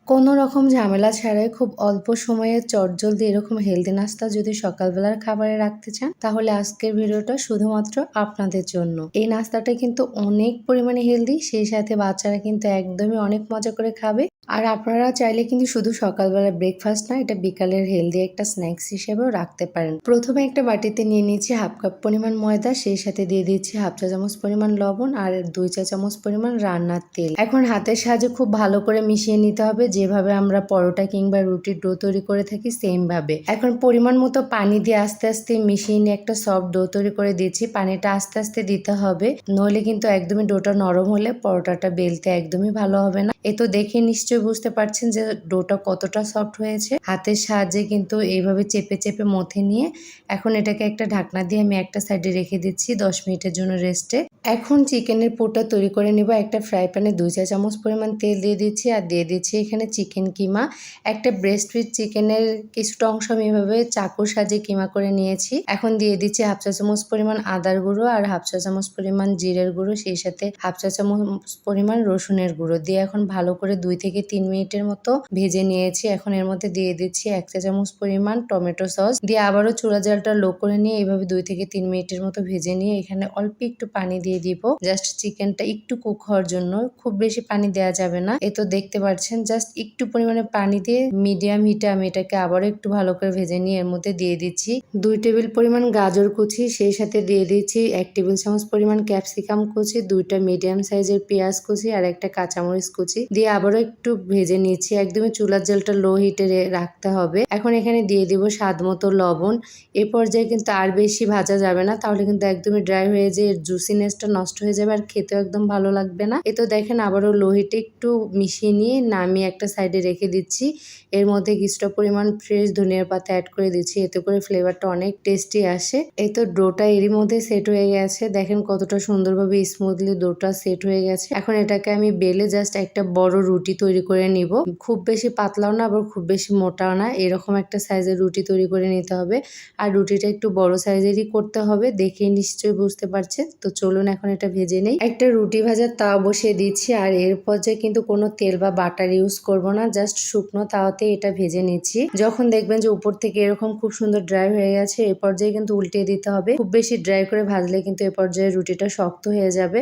কোনো রকম ঝামেলা ছাড়াই খুব অল্প সময়ে চটজলদি এরকম হেলদি নাস্তা যদি সকালবেলার খাবারে রাখতে চান, তাহলে আজকের ভিডিওটা শুধুমাত্র আপনাদের জন্য। এই নাস্তাটা কিন্তু অনেক পরিমাণে হেলদি, সেই সাথে বাচ্চারা কিন্তু একদমই অনেক মজা করে খাবে। আর আপনারা চাইলে কিন্তু শুধু সকালবেলা ব্রেকফাস্ট না, এটা বিকালের হেলদি একটা স্ন্যাক্স হিসেবেও রাখতে পারেন। প্রথমে একটা বাটিতে নিয়ে নিচ্ছি হাফ কাপ পরিমাণ ময়দা, সেই সাথে দিয়ে দিচ্ছি হাফ চা চামচ পরিমাণ লবণ আর 2 চা চামচ পরিমাণ রান্নার তেল। এখন হাতের সাহায্যে খুব ভালো করে মিশিয়ে নিতে হবে, যেভাবে আমরা পরোটা কিংবা রুটির ডো তৈরি করে থাকি সেম ভাবে। এখন পরিমাণ মতো পানি দিয়ে আস্তে আস্তে মিশিয়ে নিয়ে একটা সফট ডো তৈরি করে দিচ্ছি। পানিটা আস্তে আস্তে দিতে হবে, নইলে কিন্তু একদমই ডোটা নরম হলে পরোটাটা বেলতে একদমই ভালো হবে না। এ তো দেখে নিশ্চয়ই বুঝতে পারছেন যে ডোটা কতটা সফট হয়েছে। হাতের সাহায্যে কিন্তু এইভাবে চেপে চেপে মথে নিয়ে এখন এটাকে একটা ঢাকনা দিয়ে আমি একটা সাইডে রেখে দিচ্ছি 10 মিনিটের জন্য রেস্টে। এখন চিকেনের পুরটা তৈরি করে নিব। একটা ফ্রাই প্যানে 2 চা চামচ পরিমাণ তেল দিয়ে দিচ্ছি আর দিয়ে দিচ্ছি এখানে চিকেন কিমা। একটা ব্রেস্ট ফিট চিকেনের কিছুটা অংশ আমি এভাবে চাকুর সাহায্যে কিমা করে নিয়েছি। এখন দিয়ে দিচ্ছি হাফ চা চামচ পরিমাণ আদার গুঁড়ো আর হাফ চা চামচ পরিমাণ জিরের গুঁড়ো, সেই সাথে হাফ চা চামচ পরিমাণ রসুনের গুঁড়ো দিয়ে এখন ভালো করে 2 থেকে 3 মিনিটের মতো ভেজে নিয়েছি। এখন এর মধ্যে দিয়ে দিচ্ছি 1 চা চামচ পরিমাণ টমেটো সস দিয়ে আবারও চুলা জালটা লো করে নিয়ে এইভাবে 2 থেকে 3 মিনিটের মতো ভেজে নিয়ে এখানে অল্প একটু পানি দিয়ে দিব, জাস্ট চিকেনটা একটু কুক হওয়ার জন্য। খুব বেশি পানি দেওয়া যাবে না। এ তো দেখতে পাচ্ছেন জাস্ট একটু পরিমাণে পানি দিয়ে মিডিয়াম হিটে আমি এটাকে আবারও একটু ভালো করে ভেজে নিয়ে এর মধ্যে দিয়ে দিচ্ছি 2 টেবিল পরিমাণ গাজর কুচি, সেই সাথে দিয়ে দিচ্ছি 1 টেবিল চামচ পরিমাণ ক্যাপসিকাম কুচি, 2টা মিডিয়াম সাইজের পেঁয়াজ কুচি আর একটা কাঁচামরিচ কুচি দিয়ে আবারও একটু ভেজে নিচ্ছি। একদমই চুলার জালটা লো হিটে রাখতে হবে। এখন এখানে দিয়ে দিব স্বাদ মতো লবণ। এ পর্যায়ে কিন্তু আর বেশি ভাজা যাবে না, তাহলে কিন্তু একদমই ড্রাই হয়ে যায়, জুসিনেসটা নষ্ট হয়ে যাবে আর খেতেও একদম ভালো লাগবে না। এ তো দেখেন আবারও লো হিটে একটু মিশিয়ে নিয়ে নামিয়ে একটা সাইডে রেখে দিচ্ছি। এর মধ্যে কিছুটা পরিমাণ ফ্রেশ ধনিয়ার পাতা অ্যাড করে দিচ্ছি, এতে করে ফ্লেভারটা অনেক টেস্টি আসে। এই তো ডোটা এরই মধ্যে সেট হয়ে গেছে, দেখেন কতটা সুন্দরভাবে স্মুথলি ডোটা সেট হয়ে গেছে। এখন এটাকে আমি বেলে জাস্ট একটা বড় রুটি তৈরি করে নিব। খুব বেশি পাতলাও না আবার খুব বেশি মোটাও না, এরকম একটা সাইজের রুটি তৈরি করে নিতে হবে। আর রুটিটা একটু বড় সাইজেরই করতে হবে, দেখেই নিশ্চয়ই বুঝতে পারছেন। তো চলুন এখন এটা ভেজে নেই। একটা রুটি ভাজার তাওয়া বসিয়ে দিচ্ছি আর এর পর্যায়ে কিন্তু কোনো তেল বা বাটার ইউজ করব না, জাস্ট শুকনো তাওয়াতে এটা ভেজে নিচ্ছি। যখন দেখবেন যে উপর থেকে এরকম খুব সুন্দর ড্রাই হয়ে গেছে, এ পর্যায়ে কিন্তু উল্টে দিতে হবে। খুব বেশি ড্রাই করে ভাজলে কিন্তু এ পর্যায়ে রুটিটা শক্ত হয়ে যাবে।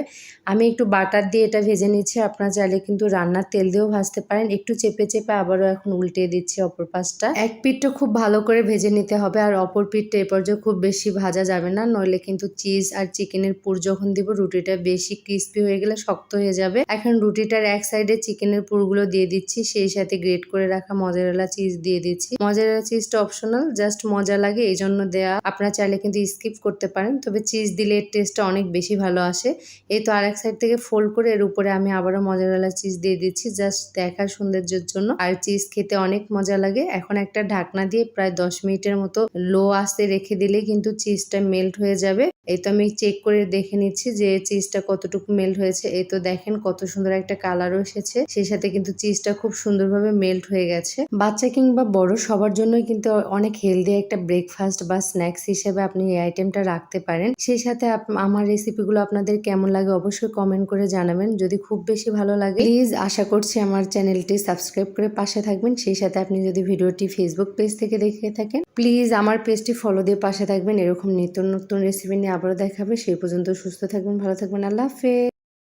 আমি একটু বাটার দিয়ে এটা ভেজে নিচ্ছি, আপনারা চাইলে কিন্তু রান্নার তেল দিয়েও ভাজতে পারেন। একটু চেপে চেপে আবারও এখন উল্টে দিচ্ছি অপর পাশটা। এক পিঠটা খুব ভালো করে ভেজে নিতে হবে আর অপর পিঠটা এ পর্যায়ে খুব বেশি ভাজা যাবে না, নইলে কিন্তু চিজ আর চিকেনের পুর যখন দিব রুটিটা বেশি ক্রিস্পি হয়ে গেলে শক্ত হয়ে যাবে। এখন রুটিটার এক সাইডে চিকেনের পুরগুলো দিয়ে দিচ্ছি, সেই সাথে গ্রেট করে রাখা মজারেলা চিজ দিয়ে দিচ্ছি। মজারেলা চিজটা অপশনাল, জাস্ট মজা লাগে এই জন্য দেয়া, আপনারা চাইলে কিন্তু স্কিপ করতে পারেন, তবে চিজ দিলে এর টেস্টটা অনেক বেশি ভালো আসে। এই তো আরেক সাইড থেকে ফোল্ড করে এর উপরে আমি আবারও মজারেলা চিজ দিয়ে দিচ্ছি, জাস্ট দেখার সৌন্দর্যের জন্য। আর চিজ খেতে অনেক মজা লাগে। এখন একটা ঢাকনা দিয়ে প্রায় 10 মিনিটের মতো লো আঁচে রেখে দিলে কিন্তু চিজটা মেল্ট হয়ে যাবে। এই তো আমি চেক করে দেখে নিচ্ছি যে চিজটা কতটুকু মেল্ট হয়েছে। এই তো দেখেন কত সুন্দর একটা কালারও এসেছে, সেই সাথে কিন্তু চিজটা খুব সুন্দরভাবে মেল্ট হয়ে গেছে। বাচ্চা কিংবা বড় সবার জন্যই কিন্তু অনেক হেলদি একটা ব্রেকফাস্ট বা স্ন্যাক্স হিসেবে আপনি এই আইটেমটা রাখতে পারেন। সেই সাথে আমার রেসিপিগুলো আপনাদের কেমন লাগে অবশ্যই কমেন্ট করে জানাবেন। যদি খুব বেশি ভালো লাগে প্লিজ আশা করছি আমার চ্যানেলটি সাবস্ক্রাইব করে পাশে থাকবেন। সেই সাথে আপনি যদি ভিডিওটি ফেসবুক পেজ থেকে দেখে থাকেন প্লিজ আমার পেজটি ফলো দিয়ে পাশে থাকবেন। এরকম নিত্য নতুন রেসিপি নিয়ে আবারও দেখাবে। সেই পর্যন্ত সুস্থ থাকবেন, ভালো থাকবেন, আল্লাহ হাফেজ।